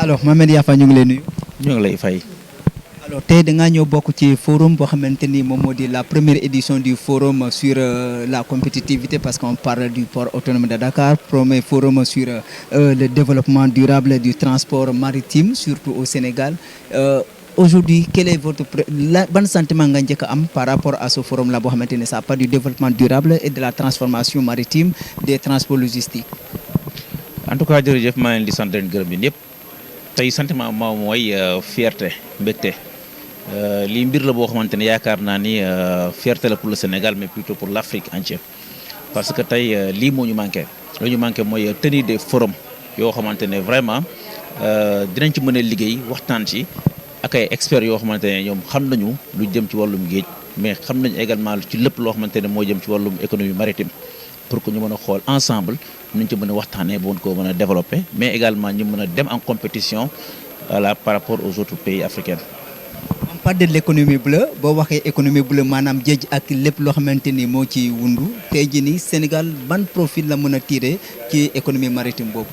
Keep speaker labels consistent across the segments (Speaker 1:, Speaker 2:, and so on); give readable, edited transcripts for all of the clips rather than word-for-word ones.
Speaker 1: alors Mohamed Yafa ñu ngi lay nuyu.
Speaker 2: ñu ngi lay fay.
Speaker 1: alors tey da ngaa ñëw bokk ci forum boo xamante ni moom moo di la première édition du forum sur la compétitivité parce qu'on parle du port autonome de Dakar, premier forum sur le développement durable du transport maritime surtout au Sénégal. Aujourd'hui, quel est votre bon sentiment nga njëkk a am par rapport à ce forum là boo xamante ni ça parle du développement durable et de la transformation maritime des transports logistiques.
Speaker 2: En tout cas jërëjëf maa ngi leen di sant leen gërëm yéen yëpp tey sentiment maa mooy fierté mbégte lii mbir la boo xamante ne yaakaar naa ni fierté la pour le Sénégal mais plutôt pour l'Afrique entière parce que tey lii moo ñu manqué lu ñu manqué mooy tenir des forums yoo xamante ne vraiment dinañ ci mën a liggéey waxtaan ci ak ay experts yoo xamante ne ñoom xam nañu lu jëm ci wàllum géej mais xam nañu également ci lépp loo xamante ne moo jëm ci wàllum économie maritime pour que ñu mën a xool ensemble nuñ ci mën a waxtaanee ba ko mën a développer mais également ñu mën a dem en compétition voilà par rapport aux autres pays africains.
Speaker 1: On parle de l'économie bleue boo waxee économie bleue maanaam géej ak lépp loo xamante ni moo ci wundu tey jii nii Sénégal ban profil la mën a tirer ci économie maritime boobu.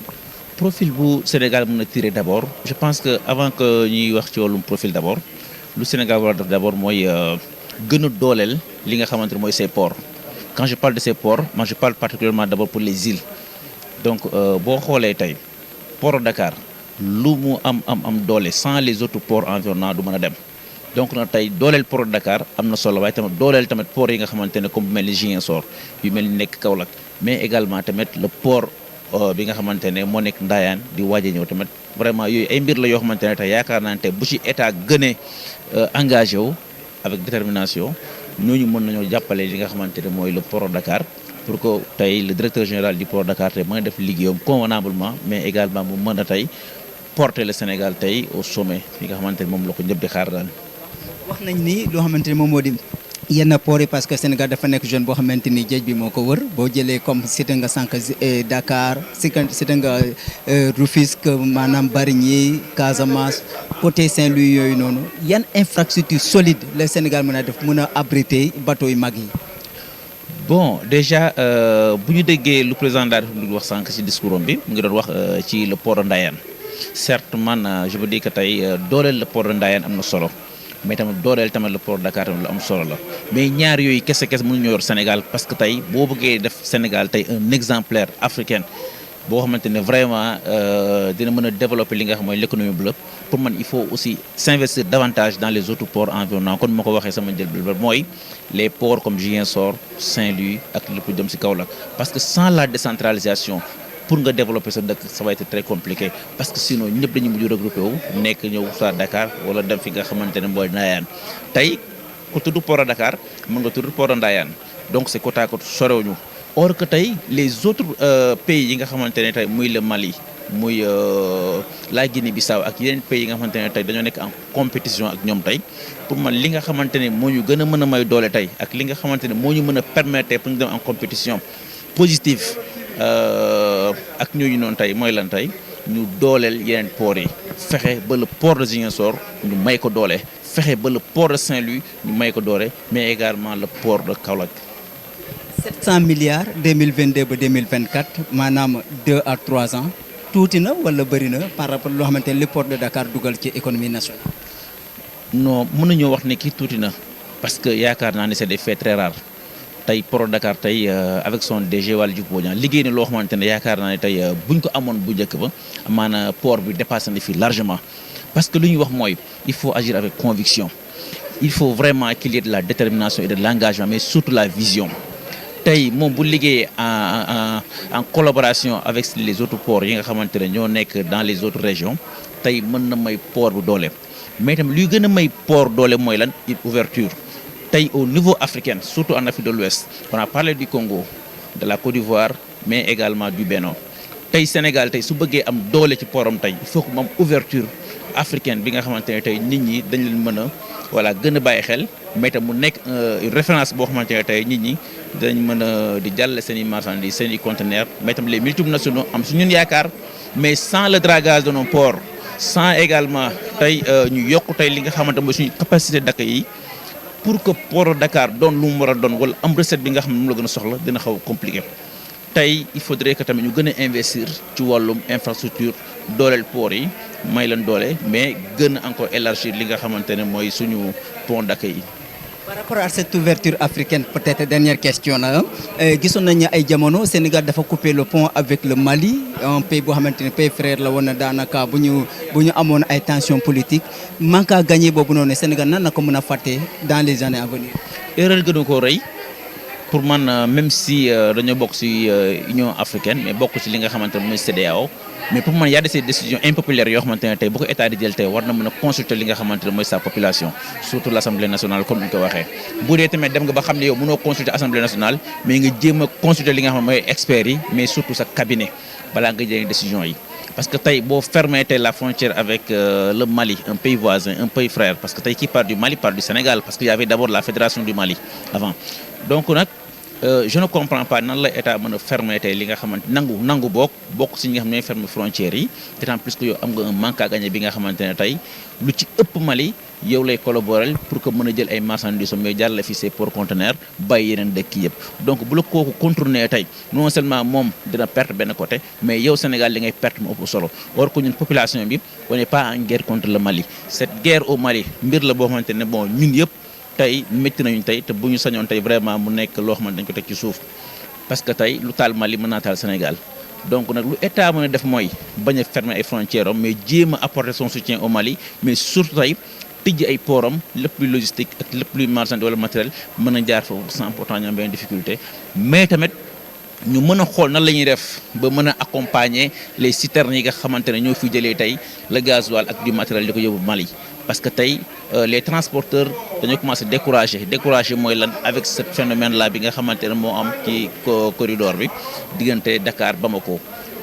Speaker 2: Profil bu Sénégal mën a tirer d'abord je pense que avant que ñuy wax ci wàllum profil d'abord lu Sénégal war a def d'abord mooy gën a dooleel li nga xamante ne mooy ses ports. Quand je parle de ces ports, moi je parle particulièrement d'abord pour les îles. Donc boo xoolee tey port Dakar lu mu am doole sans les autres ports environnants du mën a dem donc na tey dooleel port Dakar am na solo waaye tamit dooleel tamit port yi nga xamante ne comme mel ni Ziguinchor yu mel ni nekk Kaolack mais également tamit le port bi nga xamante ne moo nekk Ndayane di waaj a ñëw tamit vraiment yooyu ay mbir la yoo xamante ne tey yaakaar naa ne tey bu ci état gënee engagé wu avec détermination ñooñu mën nañoo jàppale li nga xamante ne mooy le port Dakar pour que tey le directeur général du port Dakar tey mën a def liggéeyam convenablement mais également mu mën a tey porter le Sénégal tey au sommet li nga xamante ne moom la ko ñëpp di xaar daal.
Speaker 1: wax nañ ni loo xamante ni moom moo di yenn port yi parce que Sénégal dafa nekk zone boo xamante ni géej bi moo ko wër boo jëlee comme cité nga sànq Dakar cité nga Rufisque maanaam Bargny Casamance côté Saint-Louis yooyu noonu yan infrastructure solide le Sénégal mën a def mën a abriter bateau yu mag yi.
Speaker 2: Bon déjà bu ñu déggee lu président de la République wax sànq ci discours am bi mu ngi doon wax ci le port de Ndayane certes man je me dis que tey dooleel le port de Ndayane am na solo. mais tamit dooleel tamit le port Dakar tamit lu am solo la mais ñaar yooyu kese mënuñu yor Sénégal parce que tey boo bëggee def Sénégal tey un exemplaire africain boo xamante ne vraiment dina mën a développer li nga xam mooy l'économie bleue pour man il faut aussi s'investir davantage dans les autres ports environnants kon ma ko waxee sama njëlbéen mooy les ports comme Ziguinchor Saint-Louis ak lépp jëm ci Kaolack parce que sans la décentralisation pour nga développer sa dëkk ça va être très compliqué parce que sinon ñëpp dañu mujj regroupé wu nekk ñëw soit Dakar wala dem fi nga xamante ne mooy Ndayane tey ku tudd port Dakar mën nga tudd port Ndayane donc c'est côte à côte sorewuñu or que tey les autres pays yi nga xamante ne tey muy le Mali muy la Guinée-Bissau ak yeneen pays yi nga xamante ne tey dañoo nekk en compétition ak ñoom tey pour man li nga xamante ne moo ñu gën a mën a may doole tey ak li nga xamante ne moo ñu mën a permettre pour ñu dem en compétition positive ak ñooñu noonu tey mooy lan tey ñu dooleel yeneen port yi fexe ba le port de Ziguinchor ñu may ko doole fexe ba le port de Saint-Louis ñu may ko doole mais également le port de Kaolack.
Speaker 1: 700 milliards 2022 ba 2024 maanaam 2 à 3 ans tuuti na wala bëri na par rapport loo xamante ne le port de Dakar dugal ci économie nationale.
Speaker 2: non mënuñoo wax ne kii tuuti na parce que yaakaar naa ne c'est des faits très rares. tey port Dakar tey avec son DG Waly Diouf Bodian liggéey na loo xamante ne yaakaar naa ne tey buñ ko amoon bu njëkk ba maanaam port bi dépassé na fii largement parce que lu ñuy wax mooy il faut agir avec conviction il faut vraiment qu'il y ait de la détermination et de l'engagement mais surtout la vision tey moom bu liggéeyee en collaboration avec les autres ports yi nga xamante ne ñoo nekk dans les autres régions tey mën na may port bu doole mais tamit luy gën a may port doole mooy lan une ouverture tey au niveau africain surtout en Afrique de l'Ouest on a parlé du Congo de la Côte d'Ivoire mais également du Bénin tey Sénégal tey su bëggee am doole ci portam tey il faut que mu am ouverture africaine bi nga xamante ne tey nit ñi dañ leen mën a voilà gën a bàyyi xel mais tam mu nekk une référence boo xamante ne tey nit ñi dañ mën a di jàllale seen i marchandises seen i conteneurs mais tam les multinationaux am su ñun yaakaar mais sans le dragage de nos ports sans également tey ñu yokk tey li nga xamante mooy suñu capacité d'accueil yi pour que port Dakar doon lu mu war a doon wala am recette bi nga xam ne moom la gën a soxla dina xaw a compliqué tey il faudrait que tamit ñu gën a investir ci wàllum infrastructure dooleel port yi may leen doole mais gën a encore élargir li nga xamante ne mooy suñu pont d'accueil yi.
Speaker 1: Par rapport à cette ouverture africaine, peut-être dernière question là, gisoon nañu ay jamono Sénégal dafa couper le pont avec le Mali, un pays boo xamante ne pays frère la woon na daanaka bu ñu amoon ay tensions politiques manque à gagner boobu noonu Sénégal nan la ko mën a fàtte dans les années à venir.
Speaker 2: Erreur gënu ko rëy pour man même si dañoo bokk ci Union africaine mais bokk ci li nga xamante ne mooy CEDEAO mais pour man y a des décisions impopulaires yoo xamante ne tey bu ko état di jël tey war na mën a consulter li nga xamante ne mooy sa population surtout l'Assemblée nationale comme ni ñu ko waxee bu dee tamit dem nga ba xam ne yow mënoo consulter Assemblée nationale mais nga jéem a consulter li nga xam ne mooy experts yi mais surtout sa cabinet balaa nga jël décision yi. Parce que tey boo fermer tey la frontière avec le Mali un pays voisin un pays frère parce que tey qui part du Mali part du Sénégal parce qu'il y avait d'abord la fédération du Mali avant donc nag je ne comprends pas nan la état mën a fermer tey li nga xamante nangu bokk si ñi nga xam ne fermer frontières yi d'autant plus que yow am nga un manque à gagner bi nga xamante ne tey lu ci ëpp Mali yow lay collaborer pour que mën a jël ay marchandises mais jàll fi ces ports conteneurs bàyyi yeneen dëkk yëpp donc bu la kooku contourner tey non seulement moom dina perte benn côté mais yow Sénégal li ngay perte mu ëpp solo war ko ñun population bi on n'est pas en guerre contre le Mali cette guerre au Mali mbir la boo xamante ne bon ñun yëpp tey métti nañu tey te bu ñu sañoon tey vraiment mu nekk loo xamante dañ ko teg ci suuf parce que tey lu taal Mali mën naa taal Sénégal donc nag lu état mën a def mooy bañ a fermer ay frontières am mais jéem a apporter son soutien au Mali mais surtout tey tijji ay portam lépp luy logistique ak lépp luy marchandise wala matériel mën a jaar foofu sans pourtant ñu am benn difficulté mais tamit ñu mën a xool nan la ñuy def ba mën a accompagner les citernes yi nga xamante ne ñoo fi jëlee tey le gasoil ak du matériel di ko yóbbu Mali parce que tey les transporteurs dañoo commencé décourager mooy lan avec ce phénomène là bi nga xamante ne moo am ci corridor bi diggante Dakar Bamako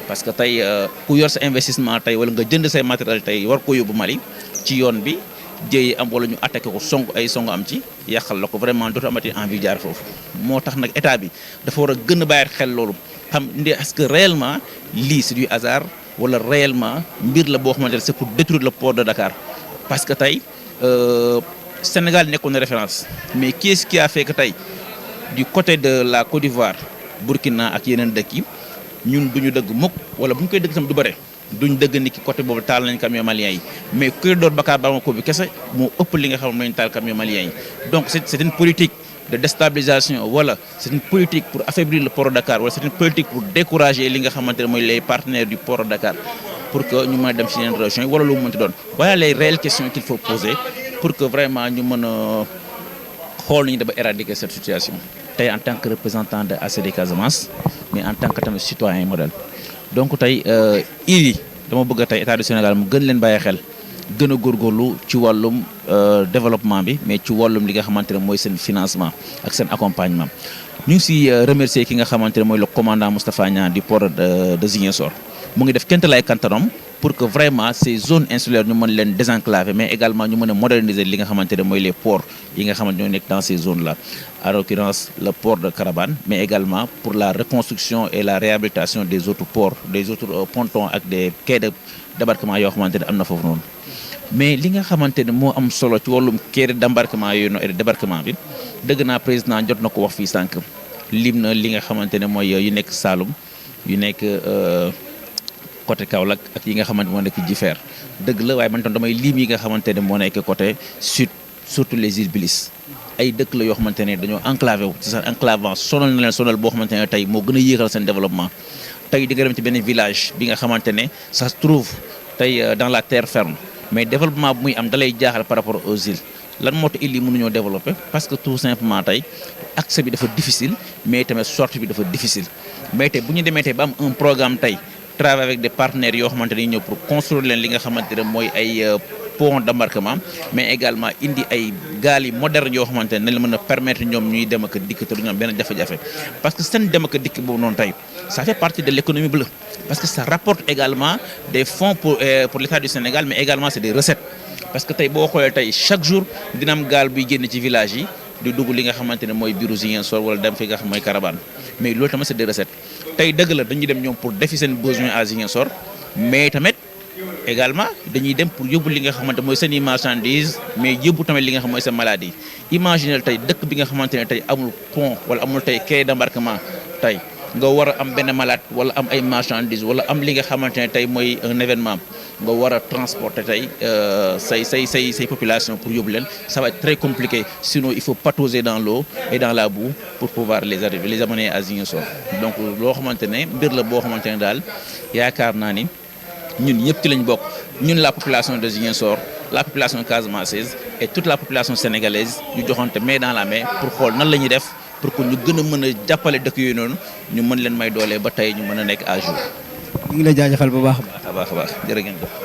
Speaker 2: parce que tey ku yor sa investissement tey wala nga jënd say matériel tey war ko yóbbu Mali ci yoon bi jéey am wala ñu attaqué ko song am ci yàqal la ko vraiment dootu amati envie jaar foofu moo tax nag état bi dafa war a gën a bàyyi xel loolu xam est-ce que réellement lii c'est du hasard wala réellement mbir la boo xamante ne c'est pour détruire le port de Dakar parce que tey Sénégal nekkoon na référence mais qu'est-ce qui a fait que tey du côté de la Côte d'Ivoire Burkina ak yeneen dëkk yi ñun duñu dëgg mukk wala bu ñu koy dëgg tam du bare duñ dëgg ni ki côté boobu taal nañ camion malien yi mais corridor Dakar Bamako bi kese moo ëpp li nga xam ne nañ taal camion malien yi donc c'est une politique de déstabilisation wala c'est une politique pour affaiblir le port de Dakar wala c'est une politique pour décourager li nga xamante ne mooy les partenaires du port de Dakar pour que ñu mën a dem ci yeneen régions yi wala lu mu mënti doon voilà les réelles questions qu'il faut poser pour que vraiment ñu mën a xool nañu daba éradiquer cette situation tey en tant que représentant de ACD Casamance mais en tant que tamit citoyen modèle donc tey îles yi dama bëgg a tey état du Sénégal mu gën leen bàyyi xel gën a góorgóorlu ci wàllum développement bi mais ci wàllum li nga xamante ne mooy seen financement ak seen accompagnement ñu ngi si remercier ki nga xamante ne mooy le commandant Moustapha Niang du port de Ziguinchor mu ngi def kéemtalaay kantanam pour que vraiment ces zones insulaires ñu mën leen désenclaver mais également ñu mën a moderniser li nga xamante ne mooy les ports yi nga xamante ñoo nekk dans ces zones là en l'occurrence le port de Carabane mais également pour la reconstruction et la réhabilitation des autres ports des autres pontons ak des quais de débarquement yoo xamante ne am na foofu noonu mais li nga xamante ne moo am solo ci wàllum quai d'embarquement yooyu noonu et de débarquement bi dëgg naa président jot na ko wax fii sànq lim na li nga xamante ne mooy yu nekk Saloum yu nekk côté Kaolack ak yi nga xamante moo nekk Jifeer dëgg la waaye man tam damay lim yi nga xamante ne moo nekk côté sud surtout les îles Bilis ay dëkk la yoo xamante ne dañoo enclavé wu ci sax enclavement sonal na leen sonal boo xamante ne tey moo gën a yéexal seen développement tey di nga dem ci benn village bi nga xamante ne ça se trouve tey dans la terre ferme mais développement bu muy am dalay jaaxal par rapport aux îles lan moo tax îles yi mënuñoo développer parce que tout simplement tey accès bi dafa difficile mais tamit sortie bi dafa difficile mais tey bu ñu demee tey ba am un programme tey travailler avec des partenaires yoo xamante ne ñëw pour construire leen li nga xamante ne mooy ay pont d'embarquement mais également indi ay gaal yi moderne yoo xamante ne nañ la mën a permettre ñoom ñuy dem ak dikk te du ñu am benn jafe-jafe parce que seen dem ak dikk boobu noonu tey ça fait partie de l'économie bleue parce que ça rapporte également des fonds pour l'État du Sénégal mais également c'est des recettes parce que tey boo xoolee tey chaque jour dina am gaal buy génn ci village yi di dugg li nga xamante ne mooy biiru Ziguinchor wala dem fi nga xam mooy Carabane mais loolu tamit c'est des recettes tey dëgg la dañuy dem ñoom pour defi seen besoin à Ziguinchor mais tamit également dañuy dem pour yóbbu li nga xamante mooy seen i marchandises mais yóbbu tamit li nga xam mooy seen maladie imaginez tey dëkk bi nga xamante ne tey amul pont wala amul tey quai d'embarquement tey nga war a am benn malade wala am ay marchandises wala am li nga xamante ne tey mooy un événement nga war a transporter tey say population pour yóbbu leen ça va être très compliqué sinon il faut patauger dans l'eau et dans la boue pour pouvoir les amener à Ziguinchor donc loo xamante ne mbir la boo xamante ne daal yaakaar naa ni ñun ñëpp ci lañ bokk ñun la population de Ziguinchor la population casamançaise et toute la population sénégalaise ñu joxante main dans la main pour xool nan la ñuy def pour que ñu gën a mën a jàppale dëkk yooyu noonu ñu mën leen may doole ba tey ñu mën a nekk à jour.
Speaker 1: ñu ngi lay jaajëfal bu baax
Speaker 2: a baax jërë ngeen jëf